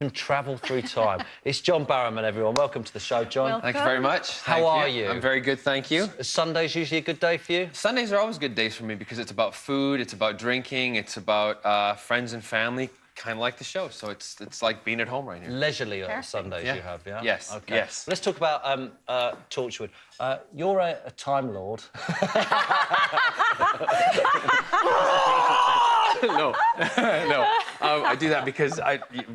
and travel through time. It's John Barrowman, everyone. Welcome to the show, John. Welcome. Thank you very much. How are you? I'm very good, thank you. Sunday's usually a good day for you? Sundays are always good days for me because it's about food, it's about drinking, it's about friends and family, kind of like the show. So it's like being at home right here. Leisurely Sundays you have, yeah? Yes, okay. yes. Let's talk about Torchwood. You're a Time Lord. No, no. I do that because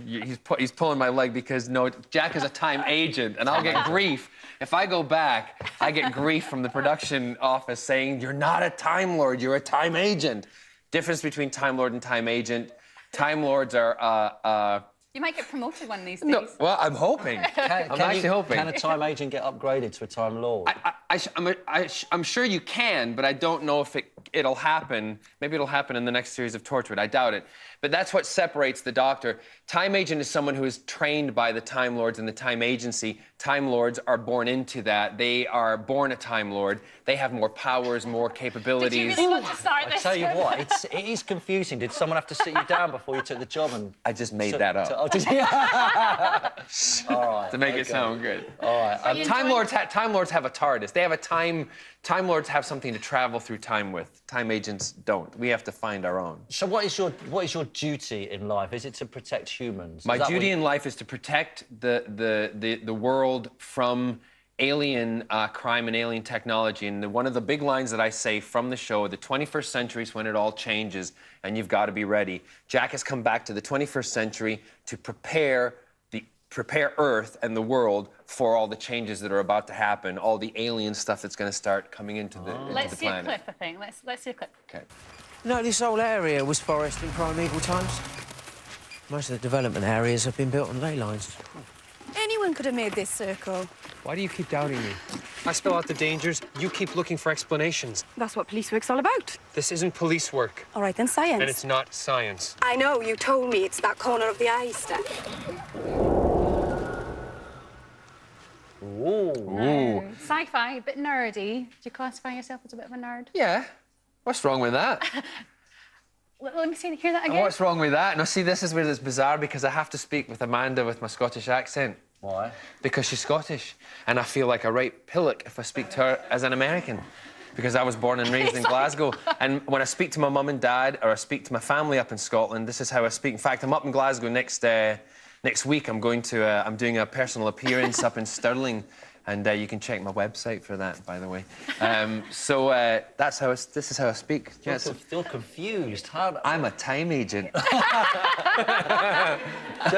he's pulling my leg because, no, Jack is a time agent, and I'll get grief. If I go back, I get grief from the production office saying, you're not a Time Lord, you're a time agent. Difference between Time Lord and time agent. Time Lords are... You might get promoted one of these days. No, well, I'm hoping. I'm actually hoping. Can a time agent get upgraded to a Time Lord? I'm sure you can, but I don't know if it'll happen. Maybe it'll happen in the next series of Torchwood. I doubt it. But that's what separates the Doctor. Time agent is someone who is trained by the Time Lords and the Time Agency. Time Lords are born into that. They are born a Time Lord. They have more powers, more capabilities. Did you really want to start this? I tell you what, it is confusing. Did someone have to sit you down before you took the job? And I just made that up. Oh, did you? All right. To make it sound good. All right. Time Lords have a TARDIS. They have a time... Time Lords have something to travel through time with. Time agents don't. We have to find our own. So what is your duty in life? Is it to protect humans? My duty in life is to protect the world from alien crime and alien technology. And one of the big lines that I say from the show, the 21st century is when it all changes, and you've got to be ready. Jack has come back to the 21st century to prepare Earth and the world for all the changes that are about to happen, all the alien stuff that's going to start coming into the planet. Let's see a clip, I think. Let's see a clip. Okay. No, this whole area was forest in primeval times. Most of the development areas have been built on ley lines. Anyone could have made this circle. Why do you keep doubting me? I spell out the dangers, you keep looking for explanations. That's what police work's all about. This isn't police work. All right, then science. And it's not science. I know, you told me it's that corner of the eye stuff. Ooh. Sci-fi, a bit nerdy. Do you classify yourself as a bit of a nerd? Yeah. What's wrong with that? Let me hear that again. What's wrong with that? No, see, this is where it's bizarre because I have to speak with Amanda with my Scottish accent. Why? Because she's Scottish, and I feel like a right pillock if I speak to her as an American. Because I was born and raised in Glasgow. And when I speak to my mum and dad, or I speak to my family up in Scotland, this is how I speak. In fact, I'm up in Glasgow next week. I'm doing a personal appearance up in Stirling, and you can check my website for that, by the way. This is how I speak. Yeah, you're confused. I'm a time agent. Do you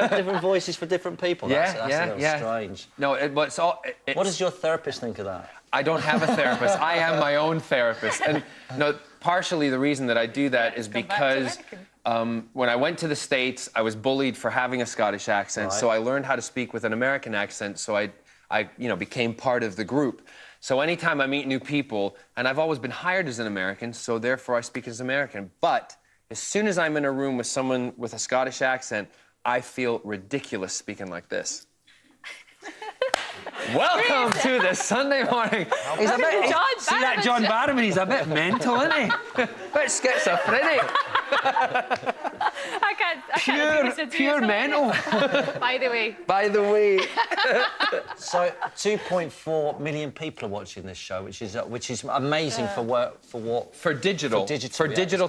have different voices for different people? That's a little strange. No, what does your therapist think of that? I don't have a therapist. I am my own therapist. And no, partially the reason that I do that is because when I went to the States, I was bullied for having a Scottish accent, so I learned how to speak with an American accent, so I became part of the group. So anytime I meet new people, and I've always been hired as an American, so therefore I speak as American. But as soon as I'm in a room with someone with a Scottish accent, I feel ridiculous speaking like this. Welcome to the Sunday morning. See that John Barrowman? He's a bit mental, isn't he? A bit schizophrenic. I can't Pure mental. By the way. By the way. So 2.4 million people are watching this show, which is amazing for digital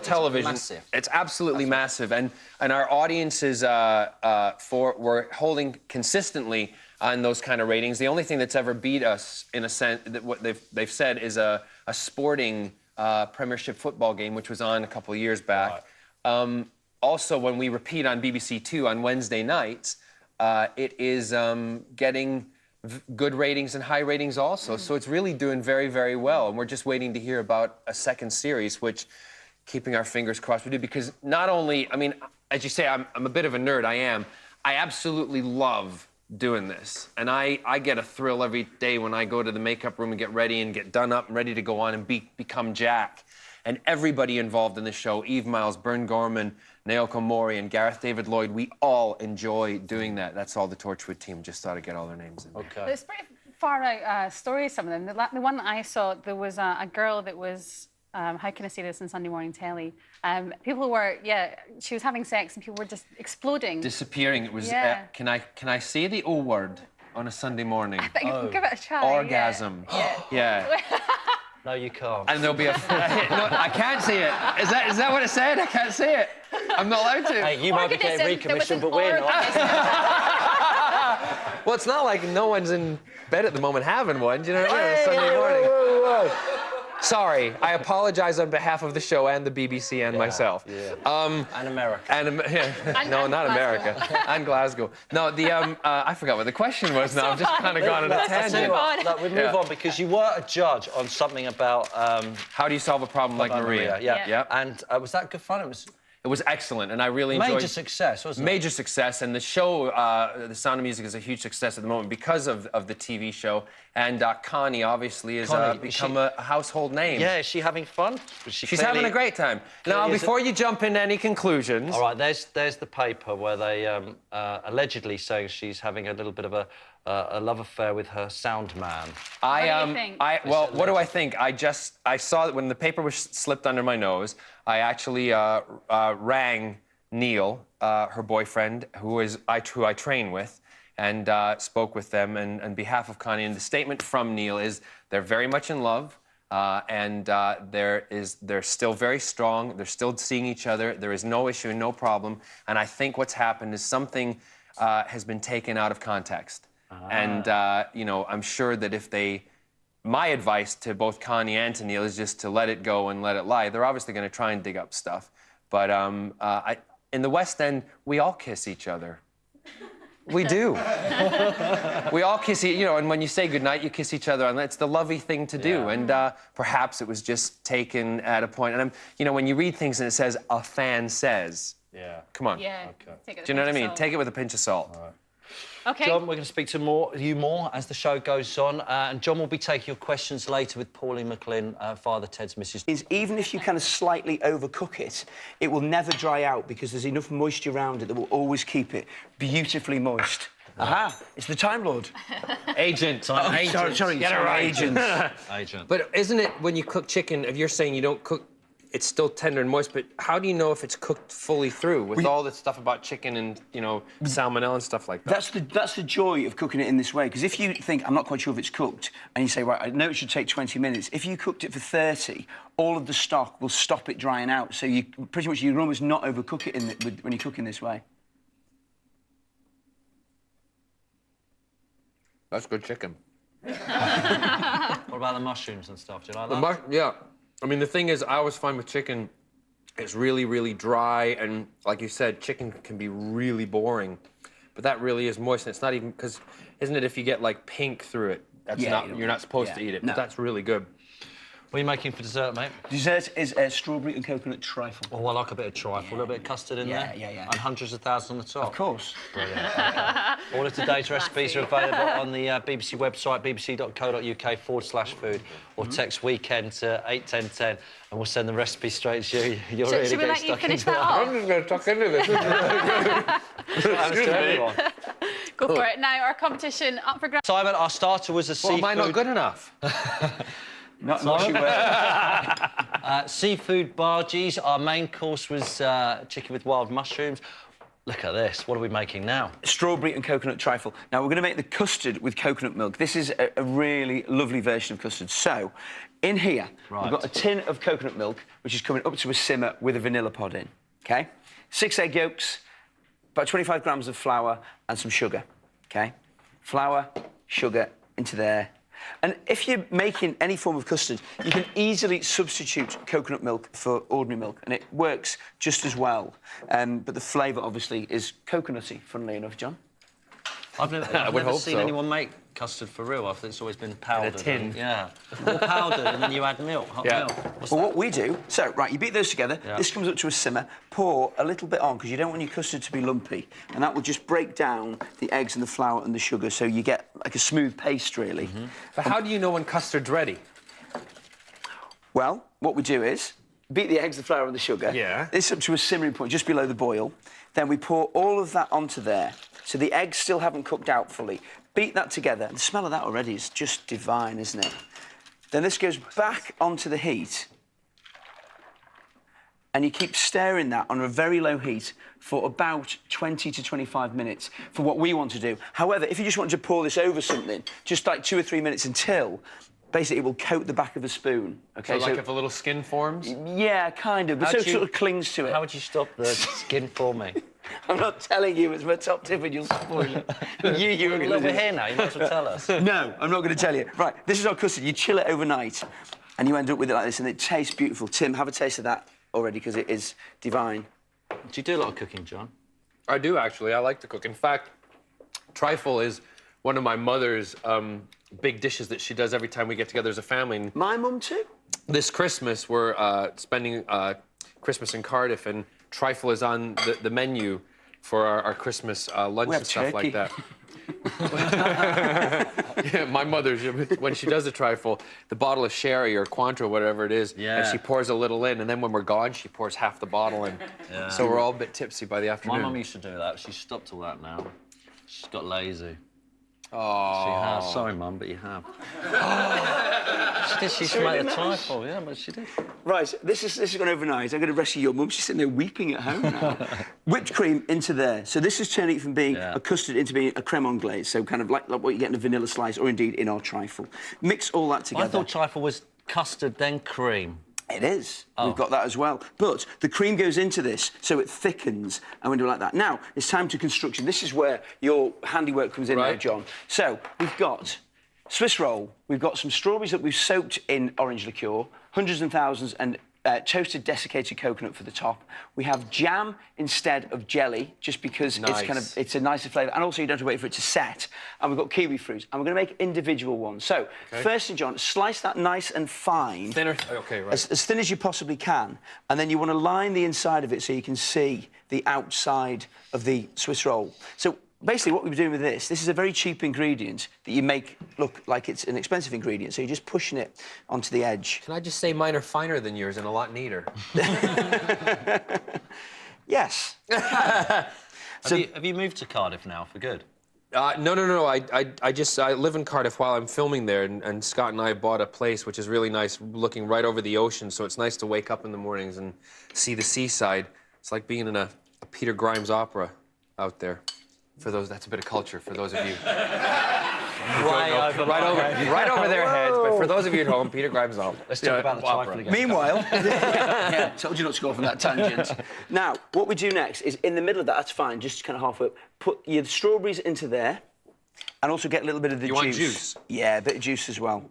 television. Massive. It's absolutely massive, and our audiences we're holding consistently on those kind of ratings. The only thing that's ever beat us, in a sense, that what they've said is a sporting Premiership football game, which was on a couple of years back. Right. Also, when we repeat on BBC2 on Wednesday nights, it is getting good ratings and high ratings also. So it's really doing very, very well. And we're just waiting to hear about a second series, which, keeping our fingers crossed, we do. Because not only, I mean, as you say, I'm a bit of a nerd, I am. I absolutely love doing this. And I get a thrill every day when I go to the makeup room and get ready and get done up and ready to go on and become Jack. And everybody involved in the show, Eve Miles, Bern Gorman, Naoko Mori, and Gareth David Lloyd, we all enjoy doing that. That's all the Torchwood team. Just thought I'd get all their names in. Okay. There's pretty far out stories, some of them. The one that I saw, there was a girl that was how can I say this on Sunday morning telly? People were, she was having sex and people were just exploding. Disappearing. It was. Yeah. Can I say the O word on a Sunday morning? I think give it a try. Orgasm. Yeah. No, you can't. And there'll be a. No, I can't say it. Is that what it said? I can't say it. I'm not allowed to. Hey, you might be getting recommissioned, but we're not. Well, it's not like no one's in bed at the moment having one. Do you know what I mean? On a Sunday morning. Whoa. Sorry, I apologize on behalf of the show and the BBC and myself. Yeah. And America. No, not America. And Glasgow. No, I forgot what the question was now. I've just kind of gone on a tangent. We move on because you were a judge on something about how do you solve a problem like Maria? Yeah. And was that good fun? It was excellent, and I really enjoyed. Major success, wasn't it? Major success, and the show, The Sound of Music, is a huge success at the moment because of the TV show. And Connie obviously has become a household name. Yeah, is she having fun? She's having a great time. Now, before you jump into any conclusions... All right, there's the paper where they allegedly saying she's having a little bit of a love affair with her sound man. What do you think? Well, what do I think? I saw that when the paper was slipped under my nose, I actually rang Neil, her boyfriend, who I train with, and spoke with them on behalf of Connie. And the statement from Neil is they're very much in love, and they're still very strong. They're still seeing each other. There is no issue, no problem. And I think what's happened is something has been taken out of context. And, I'm sure that my advice to both Connie and to Neil is just to let it go and let it lie. They're obviously going to try and dig up stuff. But in the West End, we all kiss each other. We do. We all kiss, and when you say goodnight, you kiss each other, and it's the lovely thing to do. Yeah. And perhaps it was just taken at a point. And when you read things and it says, a fan says. Yeah. Come on. Yeah. Okay. Do you know what I mean? Take it with a pinch of salt. All right. Okay. John, we're going to speak to you more as the show goes on. And John will be taking your questions later with Pauline McLean, Father Ted's Mrs. Even if you kind of slightly overcook it, it will never dry out because there's enough moisture around it that will always keep it beautifully moist. Aha! It's the Time Lord. Agent. Sorry. Get it right. Agent. But isn't it when you cook chicken, if you're saying you don't cook, it's still tender and moist, but how do you know if it's cooked fully through with all this stuff about chicken and, salmonella and stuff like that? That's the joy of cooking it in this way, because if you think, I'm not quite sure if it's cooked, and you say, right, I know it should take 20 minutes, if you cooked it for 30, all of the stock will stop it drying out, so you pretty much, you almost not overcook it when you cook in this way. That's good chicken. What about the mushrooms and stuff? Do you like that? Yeah. I mean, the thing is, I always find with chicken, it's really, really dry, and like you said, chicken can be really boring, but that really is moist, and it's not even, because, isn't it, if you get, like, pink through it, you're not supposed to eat it, but that's really good. What are you making for dessert, mate? Dessert is strawberry and coconut trifle. Oh, I like a bit of trifle, a little bit of custard in there. Yeah. And hundreds of thousands on the top. Of course. Brilliant. Okay. All of today's recipes are available on the BBC website, bbc.co.uk/food, or text weekend to 81010, and we'll send the recipe straight to you. You're really should we let you finish that off? I'm just going to tuck into this. Go for it. Now, our competition up for grabs. Simon, our starter was a seafood... Well, am I not good enough? Not you were. Seafood bargees. Our main course was chicken with wild mushrooms. Look at this. What are we making now? Strawberry and coconut trifle. Now, we're going to make the custard with coconut milk. This is a really lovely version of custard. So, in here, we've got a tin of coconut milk, which is coming up to a simmer with a vanilla pod in, OK? 6 egg yolks, about 25 grams of flour and some sugar, OK? Flour, sugar into there. And if you're making any form of custard, you can easily substitute coconut milk for ordinary milk, and it works just as well. But the flavour, obviously, is coconutty, funnily enough, John. I've never seen anyone make custard for real. I think it's always been powdered. In a tin. All powdered, and then you add milk, hot milk. What we do... So, right, you beat those together. Yeah. This comes up to a simmer. Pour a little bit on, because you don't want your custard to be lumpy. And that will just break down the eggs and the flour and the sugar, so you get, like, a smooth paste, really. But how do you know when custard's ready? Well, what we do is beat the eggs, the flour and the sugar. Yeah. This up to a simmering point, just below the boil. Then we pour all of that onto there. So the eggs still haven't cooked out fully. Beat that together. And the smell of that already is just divine, isn't it? Then this goes back onto the heat. and you keep stirring that on a very low heat for about 20 to 25 minutes for what we want to do. However, if you just want to pour this over something, just like 2 or 3 minutes until, basically it will coat the back of the spoon. Okay, So like if a little skin forms? Yeah, kind of, but so it sort of clings to it. How would you stop the skin forming? I'm not telling you, it's my top tip and you'll spoil it. you were going to Look, we're here now, you might as well tell us. No, I'm not going to tell you. Right, this is our custard. You chill it overnight, and you end up with it like this, and it tastes beautiful. Tim, have a taste of that already, because it is divine. Do you do a lot of cooking, John? I do, actually. I like to cook. In fact, trifle is one of my mother's big dishes that she does every time we get together as a family. And My mum too. this Christmas, we're spending Christmas in Cardiff, and trifle is on the menu for our Christmas lunch We have and stuff turkey. like that. Yeah, my mother, when she does the trifle, the bottle of sherry or Cointreau, whatever it is, and she pours a little in, and then when we're gone, she pours half the bottle in. Yeah. So we're all a bit tipsy by the afternoon. My mum used to do that. She's stopped all that now. She's got lazy. Oh. She has. Sorry, Mum, but you have. She did. She used to make the trifle, yeah, but she did. Right, this is gone overnight. I'm going to rescue your mum. She's sitting there weeping at home now. Whipped cream into there. So this is turning it from being a custard into being a creme anglaise. So kind of like what you get in a vanilla slice, or indeed in our trifle. Mix all that together. I thought trifle was custard, then cream. It is. We've got that as well. But the cream goes into this, so it thickens, and we do it like that. Now, it's time to construction. This is where your handiwork comes in now, John. So, we've got Swiss roll. We've got some strawberries that we've soaked in orange liqueur, hundreds and thousands, and toasted desiccated coconut for the top. We have jam instead of jelly, just because it's a nicer flavour, and also you don't have to wait for it to set. And we've got kiwi fruit, and we're going to make individual ones. So, firstly, John, slice that nice and fine. Thinner? Okay, right. As thin as you possibly can, and then you want to line the inside of it so you can see the outside of the Swiss roll. So, basically, what we're doing with this is a very cheap ingredient that you make look like it's an expensive ingredient, so you're just pushing it onto the edge. Can I just say mine are finer than yours and a lot neater? Yes. Have you moved to Cardiff now for good? No. I live in Cardiff while I'm filming there, and Scott and I bought a place which is really nice, looking right over the ocean, so it's nice to wake up in the mornings and see the seaside. It's like being in a Peter Grimes opera out there. For those, that's a bit of culture for those of you. Right over their heads. But for those of you at home, Peter Grimes opera. Let's talk about the trifle again. Meanwhile, yeah, told you not to go off on that tangent. Now, what we do next is in the middle of that, that's fine, just kind of halfway up, put your strawberries into there, and also get a little bit of the juice. You want juice? Yeah, a bit of juice as well.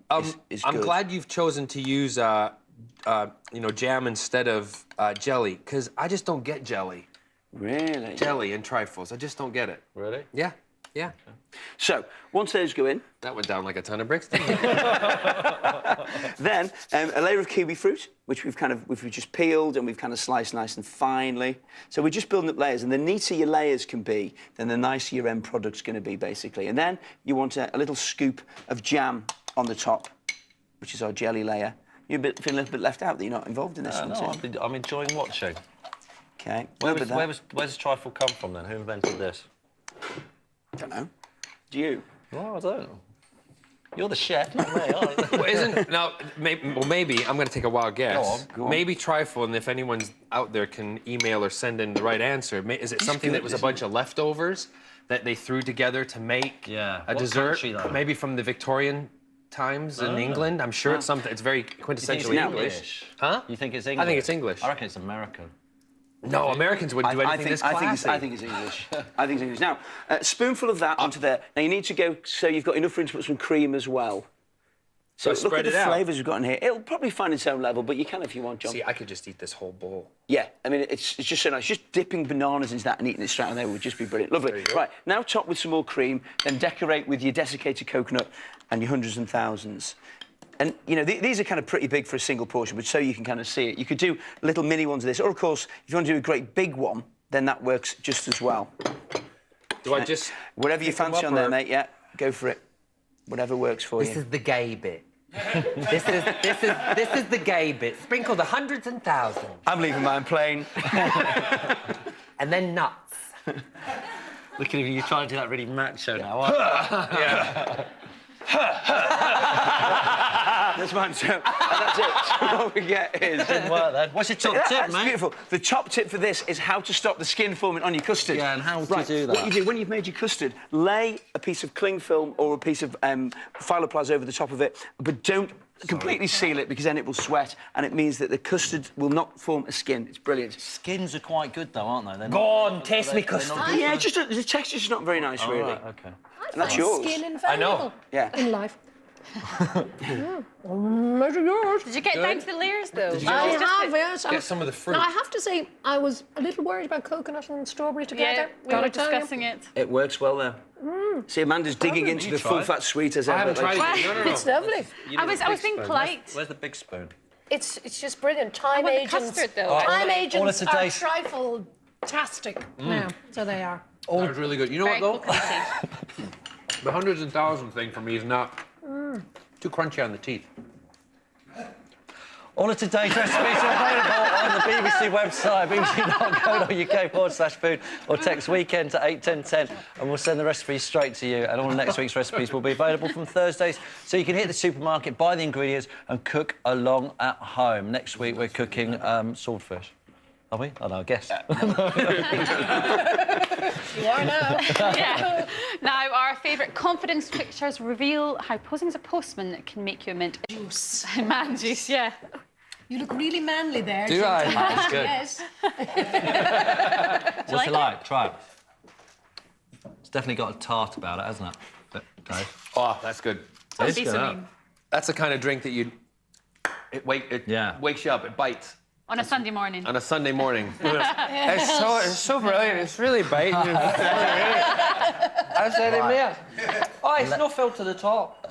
Is I'm good. glad you've chosen to use, jam instead of jelly, because I just don't get jelly. Really? Jelly and trifles. I just don't get it. Really? Yeah. Yeah. So, once those go in, That went down like a ton of bricks, didn't it? then a layer of kiwi fruit, which we've just peeled and we've kind of sliced nice and finely. So we're just building up layers, and the neater your layers can be, then the nicer your end product's going to be, basically. And then you want a little scoop of jam on the top, which is our jelly layer. You're feeling a little bit left out that you're not involved in this one, No, Tim. I'm enjoying watching. Okay. Where's trifle come from then? Who invented this? Don't know. Do you? Well, I don't know. You're the chef, not me. Aren't you? Maybe I'm going to take a wild guess. Go on. Maybe trifle, and if anyone's out there can email or send in the right answer, is it something that was a bunch of leftovers that they threw together to make a What dessert? country, though? Maybe from the Victorian times in England. I'm sure it's something. It's very quintessentially English. Huh? You think it's English? I think it's English. I reckon it's American. No, Americans wouldn't do anything this classy. I think it's English. I think it's English. Now, a spoonful of that onto there. Now, you need to go so you've got enough room to put some cream as well. So look spread at the it out. flavours we've got in here. It'll probably find its own level, but you can if you want, John. See, I could just eat this whole bowl. Yeah, I mean, it's just so nice. Just dipping bananas into that and eating it straight on there would just be brilliant. Lovely. Right, now top with some more cream, then decorate with your desiccated coconut and your hundreds and thousands. And, you know, these are kind of pretty big for a single portion, but so you can kind of see it. You could do little mini ones of this, or, of course, if you want to do a great big one, then that works just as well. Do I just... Whatever you fancy on there, mate, yeah, go for it. Whatever works for you. This is the gay bit. this is the gay bit. Sprinkle the hundreds and thousands. I'm leaving mine plain. And then nuts. Look at you, you're trying to do that really macho now, aren't you? Yeah. That's mine. So, and that's it. So what we get is... Didn't work then. What's your top tip, That's mate? beautiful. The top tip for this is how to stop the skin forming on your custard. Yeah, and how do you do that? What you do, when you've made your custard, lay a piece of cling film or a piece of filoplast over the top of it, but don't completely seal it, because then it will sweat, and it means that the custard will not form a skin. It's brilliant. Skins are quite good, though, aren't they? They're Go on, taste me they're custard. not good. Yeah, just the texture's not very nice, really. Right, OK. And that's yours. Skin invaluable Yeah. in life. Did you get down to the layers, though? I have, yes. Get some of the fruit. Now, I have to say, I was a little worried about coconut and strawberry together. Yeah, we were discussing it. It works well there. See, Amanda's digging into the full-fat sweet as I ever. haven't tried it. No. It's lovely. I was being polite. Where's the big spoon? It's just brilliant. Time want the agents. custard, though. Time all agents of are today's- trifle-tastic now. So they are. That was really good. You know Very what, though? coconutty. The hundreds and thousands thing for me is not too crunchy on the teeth. All of today's recipes are available on the BBC website, bbc.co.uk/food, or text weekend to 81010, and we'll send the recipes straight to you. And all next week's recipes will be available from Thursdays, so you can hit the supermarket, buy the ingredients, and cook along at home. Next week we're cooking swordfish. Are we? I know, I guess. You are now. Yeah. Now, our favourite confidence pictures reveal how posing as a postman can make you a mint. Juice. Man juice, yeah. You look really manly there. Do I? That's good. Yes. What's it like? Try it. It's definitely got a tart about it, hasn't it? But, Dave? Oh, that's good. Don't be so mean. That's the kind of drink that it wakes you up, it bites. On a Sunday morning. On a Sunday morning. It's so brilliant. It's really biting. I said it, man. Oh, it's no fill to the top.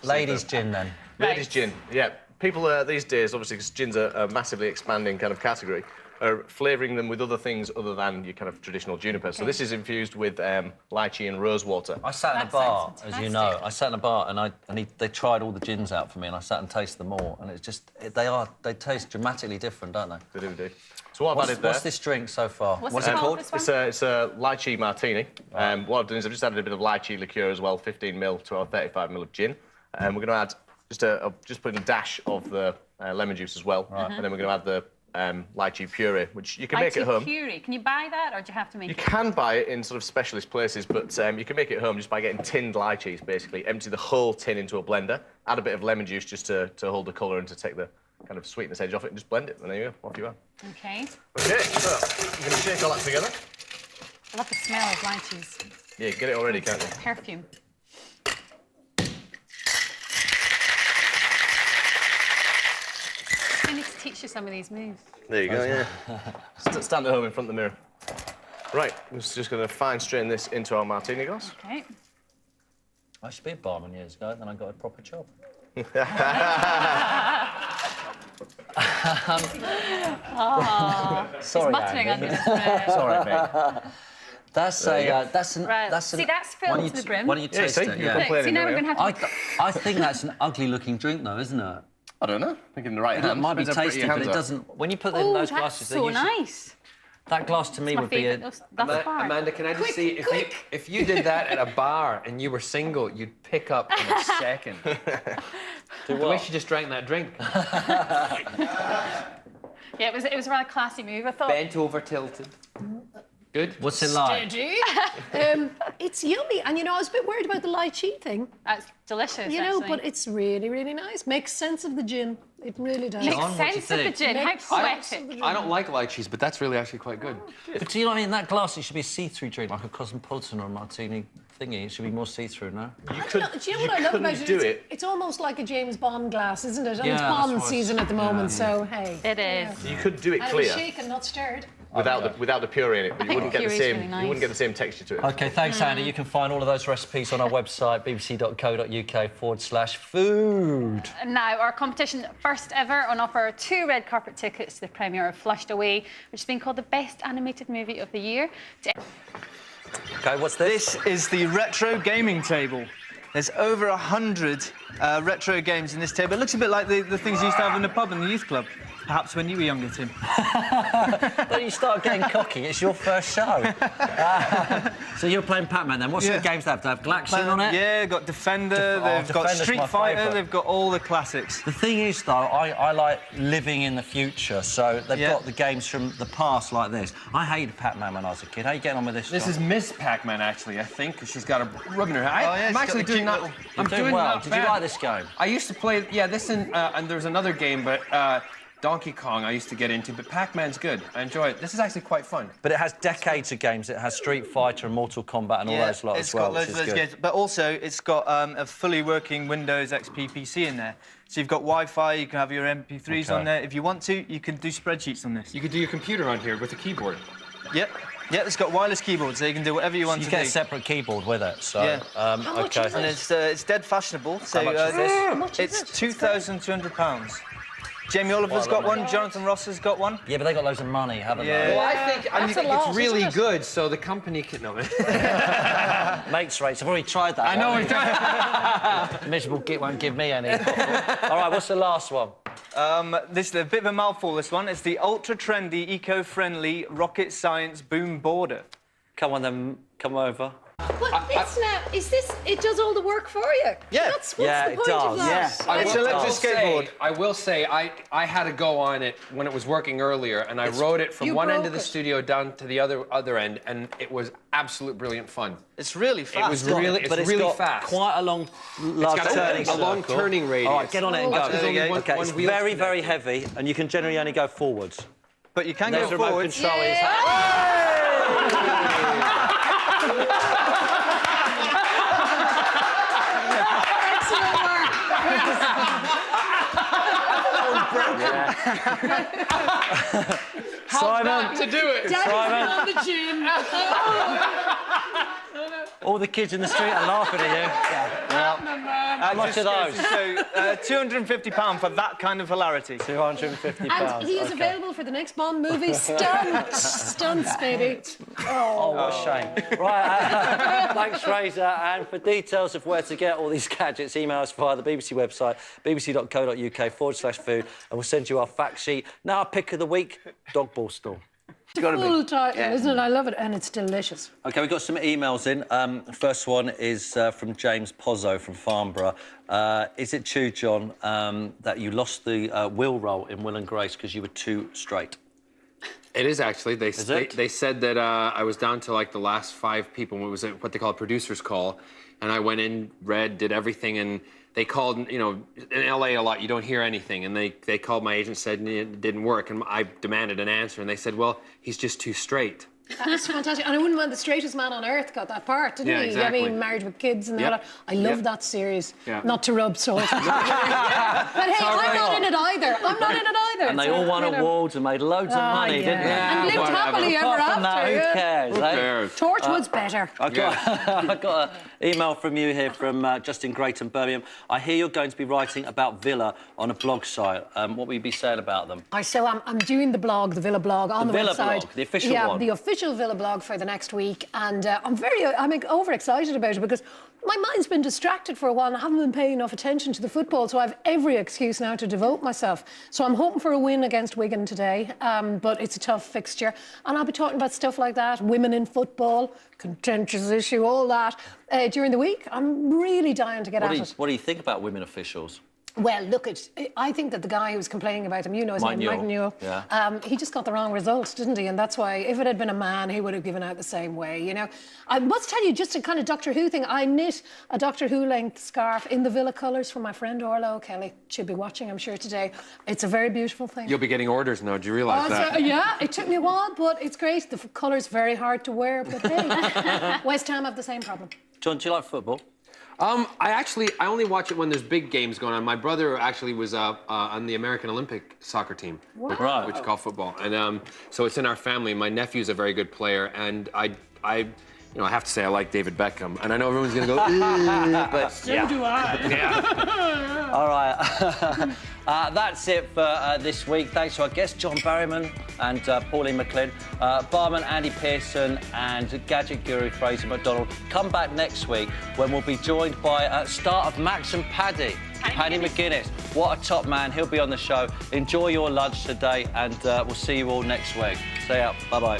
Ladies' gin, then. Ladies' gin, yeah. People these days, obviously, because gin's a massively expanding kind of category, are flavouring them with other things other than your kind of traditional juniper. So this is infused with lychee and rose water. I sat in a That bar, sounds as you know. I sat in a bar and they tried all the gins out for me, and I sat and tasted them all, and it's just they taste dramatically different, don't they? They do. So what I've added there... What's this drink so far? What's it called? This one? It's a lychee martini. What I've done is I've just added a bit of lychee liqueur as well, 15ml to our 35ml of gin. And we're going to add just put in a dash of the lemon juice as well, and then we're going to add the lychee puree, which you can make at home. Lychee puree. Can you buy that, or do you have to make You it? can buy it in sort of specialist places, but you can make it at home just by getting tinned lychees, basically. Empty the whole tin into a blender, add a bit of lemon juice just to hold the colour and to take the kind of sweetness edge off it, and just blend it, and there you go, off you are. OK. OK, so you're going to shake all that together. I love the smell of lychees. Yeah, get it already, can't you? Perfume. I need to teach you some of these moves. There you go, yeah. Stand at home in front of the mirror. Right, I'm just going to fine strain this into our martini glass. OK. I used to be a barman years ago, then I got a proper job. Sorry, He's muttering Andy. under his breath. Sorry, mate. That's Right. that's See, that's filled why don't to the you brim. Why don't you taste see, it? you're Yeah. complaining See, now now, we're yeah? going to have to... I think that's an ugly-looking drink, though, isn't it? I don't know. I think in the right It hand. might be Depends how pretty tasty, your but hands it are. doesn't. When you put it in Oh, those that's glasses, so nice. that glass to me My would be a. favourite. That's the part. Amanda, can I just see if you did that at a bar and you were single, you'd pick up in a second. The way she just drank that drink. Yeah, it was a rather classy move, I thought. Bent over, tilted. Good. What's it like? It's yummy. And, you know, I was a bit worried about the lychee thing. That's delicious, You know, actually. but it's really, really nice. Makes sense of the gin. It really does. Makes John, what do you sense of the think? gin. How Makes sense poetic. of the gin. I don't like lychees, but that's really actually quite good. But do you know what I mean? That glass, it should be a see-through drink, like a cosmopolitan or a martini thingy. It should be more see-through, no? Do you know what I love about it? do It's, it. it's almost like a James Bond glass, isn't it? And Yeah, it's that's Bond what I- season at the moment, so hey. It is. You could do it And it was clear shaken, not stirred. without the puree in it, but you think wouldn't get the puree's same. really nice. You wouldn't get the same texture to it. OK, thanks, Andy. You can find all of those recipes on our website, bbc.co.uk/food. Now, our competition, first ever, on offer 2 red carpet tickets to the premiere of Flushed Away, which has been called the best animated movie of the year. OK, what's this? This is the retro gaming table. There's over 100 retro games in this table. It looks a bit like the things you used to have in the pub and the youth club. Perhaps when you were younger, Tim. Don't you start getting cocky? It's your first show. So you're playing Pac-Man then. What sort of games do they have? Do they have Galaxian on it? Yeah, they've got Defender, they've got Defender's Street my Fighter, favourite. they've got all the classics. The thing is, though, I like living in the future, so they've got the games from the past like this. I hated Pac-Man when I was a kid. How are you getting on with this? This John? is Miss Pac-Man, actually, I think, because she's got a rub in her head. Oh, yeah, I'm actually doing that. I'm doing well. not Did bad. you like this game? I used to play, this and there's another game, but Donkey Kong I used to get into, but Pac-Man's good. I enjoy it. This is actually quite fun. But it has decades of games. It has Street Fighter and Mortal Kombat and all those lot as well, which is good. Games, but also it's got a fully working Windows XP PC in there. So you've got Wi-Fi, you can have your MP3s on there. If you want to, you can do spreadsheets on this. You could do your computer on here with a keyboard. Yep. Yeah, it's got wireless keyboard, so you can do whatever you want to do. You get a separate keyboard with it, so... Yeah. How much is it? And it's dead fashionable. So How much is this? How much is it's it? £2,200. Jamie Oliver's got one, Jonathan Ross has got one. Yeah, but they got loads of money, haven't Yeah. they? Well, I think That's a lot, it's really isn't it? good, so the company can... No, Mates rates, I've already tried that. I know we've done. Miserable git won't give me any. All right, what's the last one? This is a bit of a mouthful, this one. It's the ultra-trendy, eco-friendly rocket science boom boarder. Come on then, come over. But it's now, is this, it does all the work for you? Yeah. What's Yeah, the it point does. of that? Yeah. It's an electric skateboard. I will say, I had a go on it when it was working earlier, and I rode it from You one end broke of the it. studio down to the other end, and it was absolute brilliant fun. It's really fast. It was really, it's But it's really got fast. quite a long, large got turning a long circle. turning radius. All right, get on it and go. There's only one- Okay, one it's wheel's very, very connected. heavy, and you can generally only go forwards. But you can There's go remote forwards. control in his hand. Simon, To do it. Simon, On the gym. all the kids in the street are laughing at you. How much are those? So, £250 for that kind of hilarity. £250. And he is okay. available for the next Bond movie, Stunts, baby. Oh, what a shame. Right, thanks, Fraser. And for details of where to get all these gadgets, email us via the BBC website, bbc.co.uk/food, and we'll send you our fact sheet. Now, our pick of the week, dog ball store. Full title, isn't it? I love it, and it's delicious. OK, we've got some emails in. First one is from James Pozzo from Farnborough. Is it true, John, that you lost the Will role in Will and Grace because you were too straight? It is actually. They it? they said that I was down to like the last 5 people. It was what they call a producer's call, and I went in, read, did everything, and they called. You know, in LA a lot you don't hear anything, and they called my agent, said it didn't work, and I demanded an answer, and they said, well, he's just too straight. That's fantastic. And I wouldn't mind the straightest man on earth got that part, didn't Yeah, he? exactly. I mean, married with kids and all Yep. that. I love Yep. that series. Yeah. Not to rub salt. But hey, I'm not in it either. I'm not in it either. And they So, all won you know. awards and made loads of money, yeah. didn't they? And lived whatever. happily ever Apart from after. that, who yeah. cares? Who eh? cares? Torchwood's better. I got an email from you here from Justin Grayton, Birmingham. I hear you're going to be writing about Villa on a blog site. What will you be saying about them? So I'm doing the blog, the Villa blog, on the Villa website. blog, the official yeah, one. the official Villa blog for the next week, and I'm overexcited about it because my mind's been distracted for a while and I haven't been paying enough attention to the football, so I have every excuse now to devote myself. So I'm hoping for a win against Wigan today, but it's a tough fixture, and I'll be talking about stuff like that, women in football, contentious issue, all that during the week. I'm really dying to get at it. What do you think about women officials? Well, look, I think that the guy who was complaining about him, you know his name, Mike Newell, he just got the wrong result, didn't he? And that's why, if it had been a man, he would have given out the same way, you know. I must tell you, just a kind of Doctor Who thing, I knit a Doctor Who-length scarf in the Villa colours for my friend Orla O'Kelly. She'll be watching, I'm sure, today. It's a very beautiful thing. You'll be getting orders now. Do you realise that? Yeah, it took me a while, but it's great. The colour's very hard to wear, but hey, West Ham have the same problem. John, do you like football? I only watch it when there's big games going on. My brother actually was on the American Olympic soccer team, Right. which is called football, and so it's in our family. My nephew's a very good player, and I You know, I have to say I like David Beckham, and I know everyone's going to go, ooh, but So do I. yeah. All right. That's it for this week. Thanks to our guests, John Barrowman and Pauline McLean, barman Andy Pearson and gadget guru Fraser McDonald. Come back next week when we'll be joined by star of Max and Paddy, Paddy McGuinness. What a top man. He'll be on the show. Enjoy your lunch today, and we'll see you all next week. See ya. Bye-bye.